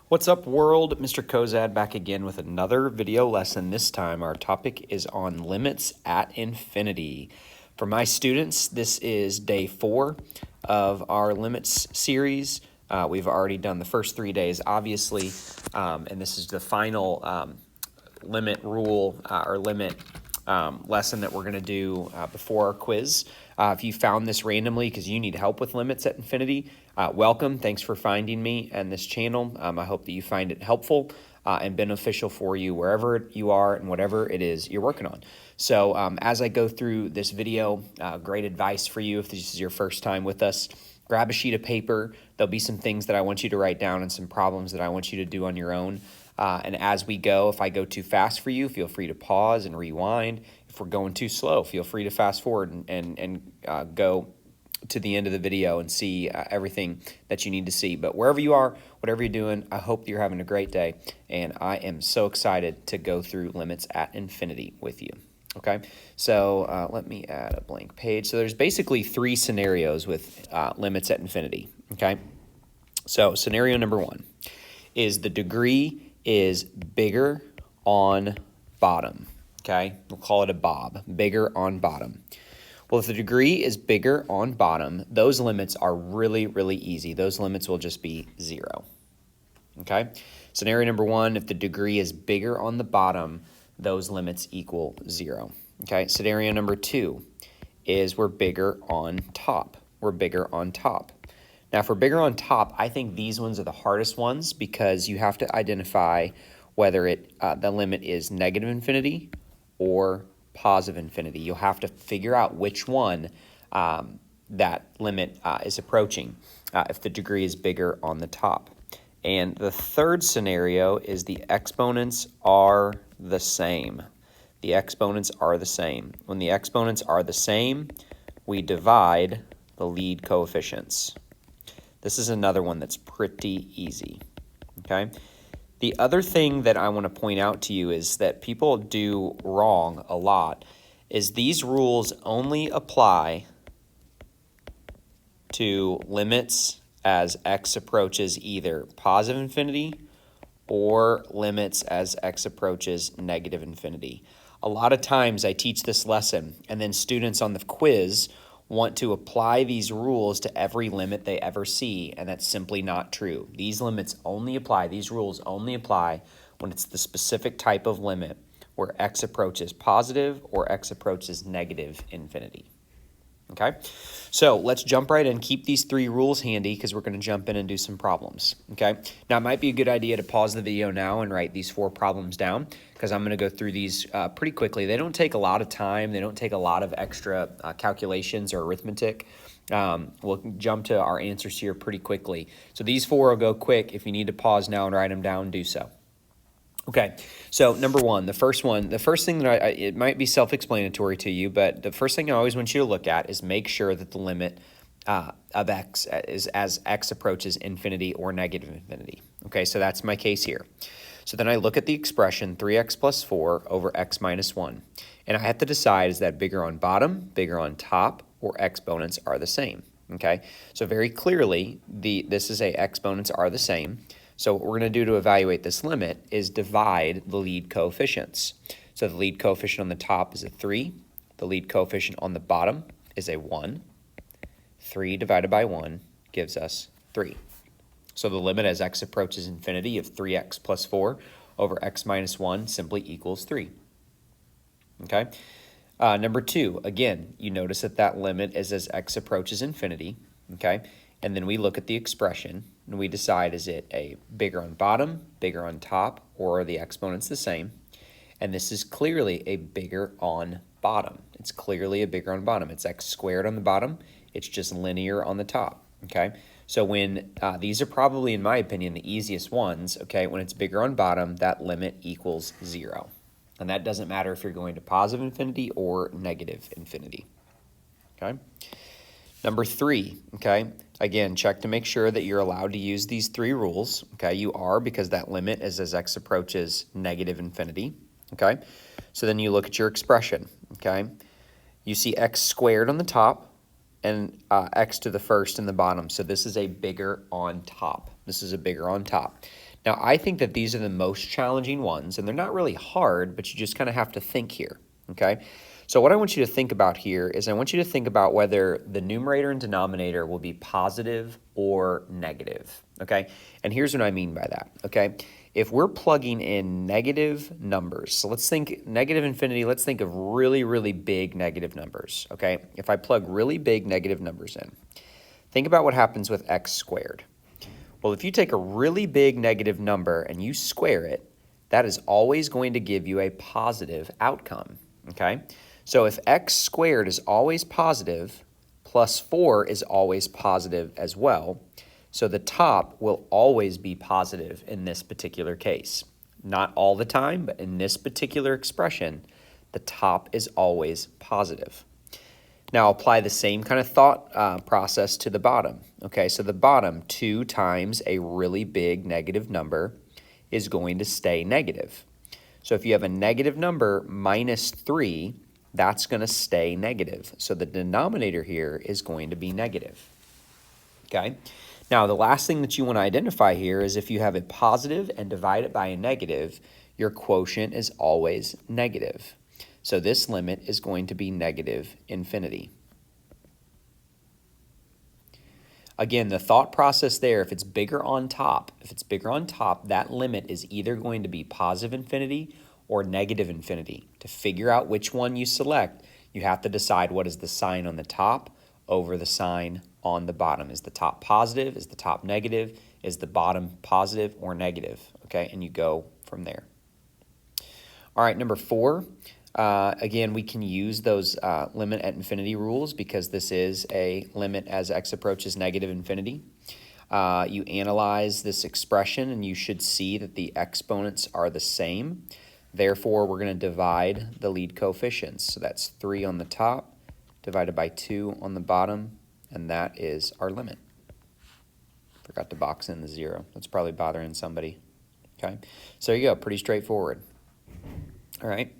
What's up, world? Mr. Kozad back again with another video lesson. This time our topic is on limits at infinity. For my students, this is day 4 of our limits series. We've already done the first 3 days, obviously, and this is the final limit rule or limit lesson that we're going to do before our quiz. If you found this randomly because you need help with limits at infinity, welcome. Thanks for finding me and this channel. I hope that you find it helpful and beneficial for you wherever you are and whatever it is you're working on. So as I go through this video, great advice for you if this is your first time with us. Grab a sheet of paper. There'll be some things that I want you to write down and some problems that I want you to do on your own. And as we go, if I go too fast for you, feel free to pause and rewind. If we're going too slow, feel free to fast forward and go to the end of the video and see everything that you need to see. But wherever you are, whatever you're doing, I hope you're having a great day. And I am so excited to go through limits at infinity with you. Okay, so let me add a blank page. So there's basically 3 scenarios with limits at infinity. Okay, so scenario number 1 is the degree is bigger on bottom, okay? We'll call it a bob, bigger on bottom. Well, if the degree is bigger on bottom, those limits are really, really easy. Those limits will just be 0, okay? Scenario number 1, if the degree is bigger on the bottom, those limits equal 0, okay? Scenario number 2 is we're bigger on top. We're bigger on top. Now, if we're bigger on top, I think these ones are the hardest ones because you have to identify whether the limit is negative infinity or positive infinity. You'll have to figure out which one that limit is approaching if the degree is bigger on the top. And the third scenario is the exponents are the same. The exponents are the same. When the exponents are the same, we divide the lead coefficients. This is another one that's pretty easy, okay? The other thing that I want to point out to you is that people do wrong a lot is these rules only apply to limits as x approaches either positive infinity or limits as x approaches negative infinity. A lot of times I teach this lesson and then students on the quiz want to apply these rules to every limit they ever see, and that's simply not true. These rules only apply when it's the specific type of limit where x approaches positive or x approaches negative infinity. Okay, so let's jump right in. Keep these 3 rules handy because we're going to jump in and do some problems. Okay, now it might be a good idea to pause the video now and write these 4 problems down because I'm going to go through these pretty quickly. They don't take a lot of time. They don't take a lot of extra calculations or arithmetic. We'll jump to our answers here pretty quickly. So these 4 will go quick. If you need to pause now and write them down, do so. Okay, so number 1, the first thing that it might be self-explanatory to you, but the first thing I always want you to look at is make sure that the limit of x is as x approaches infinity or negative infinity. Okay, so that's my case here. So then I look at the expression 3x plus 4 over x minus 1, and I have to decide is that bigger on bottom, bigger on top, or exponents are the same. Okay, so very clearly this is a exponents are the same. So what we're going to do to evaluate this limit is divide the lead coefficients. So the lead coefficient on the top is a 3. The lead coefficient on the bottom is a 1. 3 divided by 1 gives us 3. So the limit as x approaches infinity of 3x plus 4 over x minus 1 simply equals 3. Okay. Number 2, again, you notice that limit is as x approaches infinity. Okay. And then we look at the expression and we decide is it a bigger on bottom, bigger on top, or are the exponents the same? And this is clearly a bigger on bottom. It's clearly a bigger on bottom. It's x squared on the bottom. It's just linear on the top, okay? So when these are probably, in my opinion, the easiest ones, okay? When it's bigger on bottom, that limit equals 0. And that doesn't matter if you're going to positive infinity or negative infinity, okay? Number 3, okay, again, check to make sure that you're allowed to use these 3 rules, okay? You are because that limit is as x approaches negative infinity, okay? So then you look at your expression, okay? You see x squared on the top and x to the first in the bottom. So this is a bigger on top. This is a bigger on top. Now, I think that these are the most challenging ones, and they're not really hard, but you just kind of have to think here, okay? So what I want you to think about here is I want you to think about whether the numerator and denominator will be positive or negative, okay? And here's what I mean by that, okay? If we're plugging in negative numbers, so let's think negative infinity, let's think of really, really big negative numbers, okay? If I plug really big negative numbers in, think about what happens with x squared. Well, if you take a really big negative number and you square it, that is always going to give you a positive outcome, okay? So if x squared is always positive, plus 4 is always positive as well, so the top will always be positive in this particular case. Not all the time, but in this particular expression, the top is always positive. Now apply the same kind of thought process to the bottom. Okay, so the bottom, 2 times a really big negative number is going to stay negative. So if you have a negative number minus 3, that's going to stay negative. So the denominator here is going to be negative. Okay, now the last thing that you want to identify here is if you have a positive and divide it by a negative, your quotient is always negative. So this limit is going to be negative infinity. Again, the thought process there, if it's bigger on top, that limit is either going to be positive infinity or negative infinity. To figure out which one you select, you have to decide what is the sign on the top over the sign on the bottom. Is the top positive? Is the top negative? Is the bottom positive or negative? Okay, and you go from there. All right, number 4. Again, we can use those limit at infinity rules because this is a limit as x approaches negative infinity. You analyze this expression and you should see that the exponents are the same. Therefore, we're going to divide the lead coefficients. So that's 3 on the top divided by 2 on the bottom, and that is our limit. Forgot to box in the 0. That's probably bothering somebody. Okay, so there you go, pretty straightforward. All right.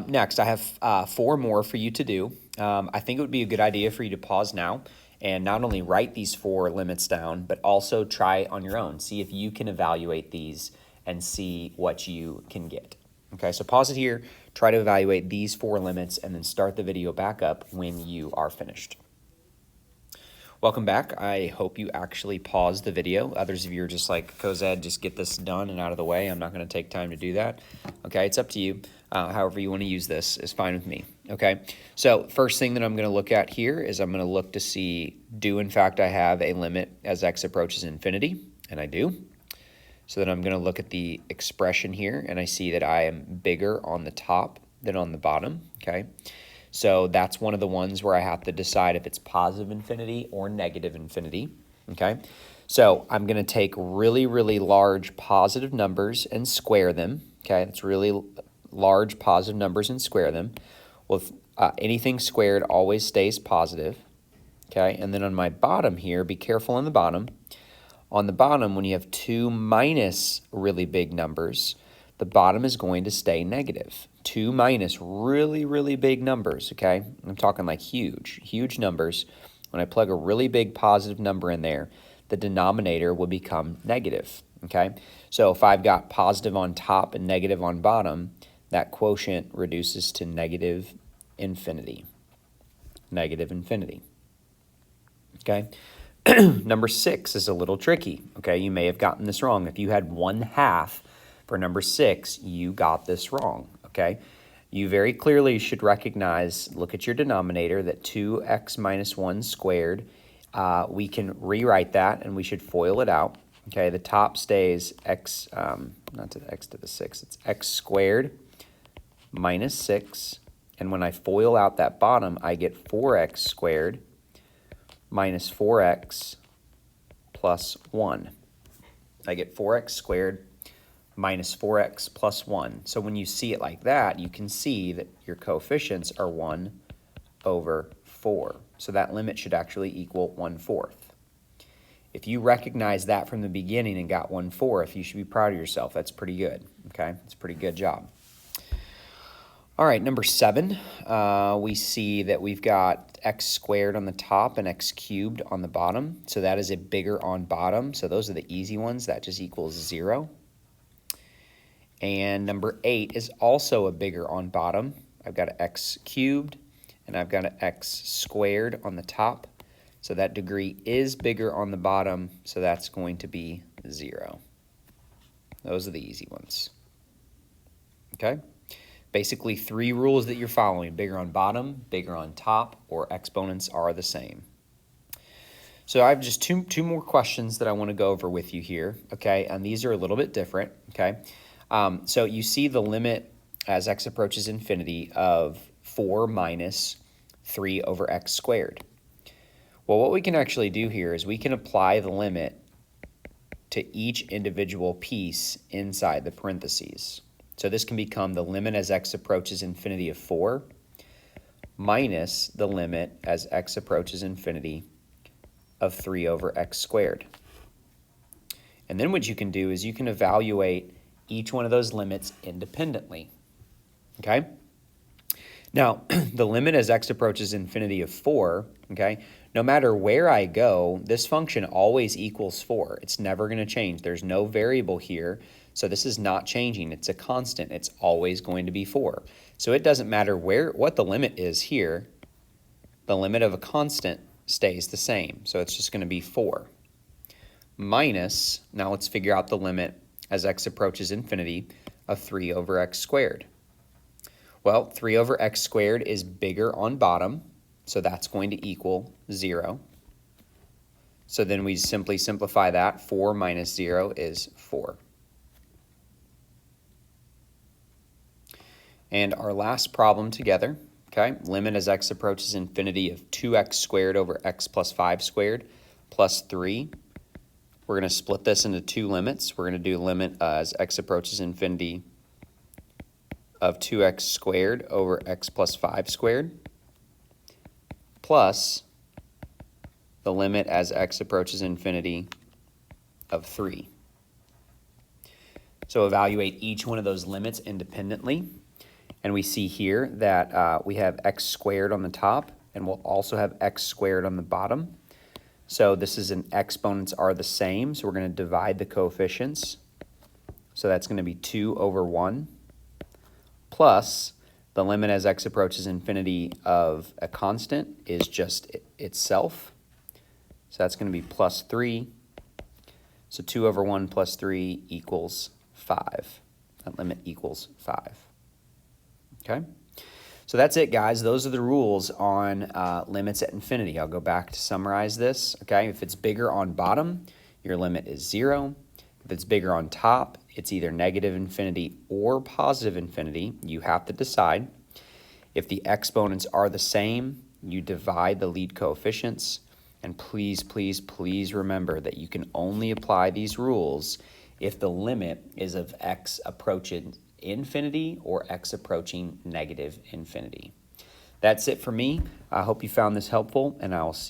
Next, I have 4 more for you to do. I think it would be a good idea for you to pause now and not only write these 4 limits down, but also try it on your own. See if you can evaluate these and see what you can get. Okay, so pause it here, try to evaluate these 4 limits, and then start the video back up when you are finished. Welcome back. I hope you actually paused the video. Others of you are just like, Cozad, just get this done and out of the way. I'm not going to take time to do that. Okay, it's up to you. However you want to use this is fine with me. Okay, so first thing that I'm going to look at here is I'm going to look to see, do in fact I have a limit as x approaches infinity? And I do. So then I'm going to look at the expression here, and I see that I am bigger on the top than on the bottom. Okay. So that's one of the ones where I have to decide if it's positive infinity or negative infinity, okay? So I'm going to take really, really large positive numbers and square them, okay? That's really large positive numbers and square them. Well, anything squared always stays positive, okay? And then on my bottom here, be careful on the bottom. On the bottom, when you have 2 minus really big numbers, the bottom is going to stay negative. 2 minus really, really big numbers, okay? I'm talking like huge, huge numbers. When I plug a really big positive number in there, the denominator will become negative, okay? So if I've got positive on top and negative on bottom, that quotient reduces to negative infinity. Negative infinity, okay? Number 6 is a little tricky, okay? You may have gotten this wrong. If you had 1/2 for number 6, you got this wrong, okay? You very clearly should recognize, look at your denominator, that 2x minus 1 squared. We can rewrite that, and we should FOIL it out, okay? The top stays x, not to the x to the 6, it's x squared minus 6. And when I FOIL out that bottom, I get 4x squared minus 4x plus 1. I get 4x squared minus 4x plus 1. So when you see it like that, you can see that your coefficients are 1/4. So that limit should actually equal 1/4. If you recognize that from the beginning and got 1/4, you should be proud of yourself. That's pretty good, okay? That's a pretty good job. All right, number 7, we see that we've got x squared on the top and x cubed on the bottom. So that is a bigger on bottom. So those are the easy ones. That just equals 0. And number 8 is also a bigger on bottom. I've got an x cubed and I've got an x squared on the top. So that degree is bigger on the bottom, so that's going to be 0. Those are the easy ones. Okay? Basically 3 rules that you're following: bigger on bottom, bigger on top, or exponents are the same. So I have just two more questions that I want to go over with you here, okay? And these are a little bit different, okay? So you see the limit as x approaches infinity of 4 minus 3 over x squared. Well, what we can actually do here is we can apply the limit to each individual piece inside the parentheses. So this can become the limit as x approaches infinity of 4 minus the limit as x approaches infinity of 3 over x squared. And then what you can do is you can evaluate each one of those limits independently, okay? Now, the limit as x approaches infinity of 4, okay, no matter where I go, this function always equals 4. It's never going to change. There's no variable here, so this is not changing. It's a constant. It's always going to be 4. So it doesn't matter what the limit is here. The limit of a constant stays the same, so it's just going to be 4. Minus, now let's figure out the limit as x approaches infinity of 3 over x squared. Well, 3 over x squared is bigger on bottom, so that's going to equal 0. So then we simply simplify that. 4 minus 0 is 4. And our last problem together, okay, limit as x approaches infinity of 2x squared over x plus 5 squared plus 3. We're going to split this into 2 limits. We're going to do limit as x approaches infinity of 2x squared over x plus 5 squared plus the limit as x approaches infinity of 3. So evaluate each one of those limits independently. And we see here that we have x squared on the top, and we'll also have x squared on the bottom. So this is an exponents are the same, so we're going to divide the coefficients. So that's going to be 2 over 1 plus the limit as x approaches infinity of a constant is just itself. So that's going to be plus 3. So 2 over 1 plus 3 equals 5. That limit equals 5. Okay? So that's it, guys. Those are the rules on limits at infinity. I'll go back to summarize this. Okay? If it's bigger on bottom, your limit is 0. If it's bigger on top, it's either negative infinity or positive infinity. You have to decide. If the exponents are the same, you divide the lead coefficients. And please, please, please remember that you can only apply these rules if the limit is of x approaching infinity or x approaching negative infinity. That's it for me. I hope you found this helpful, and I'll see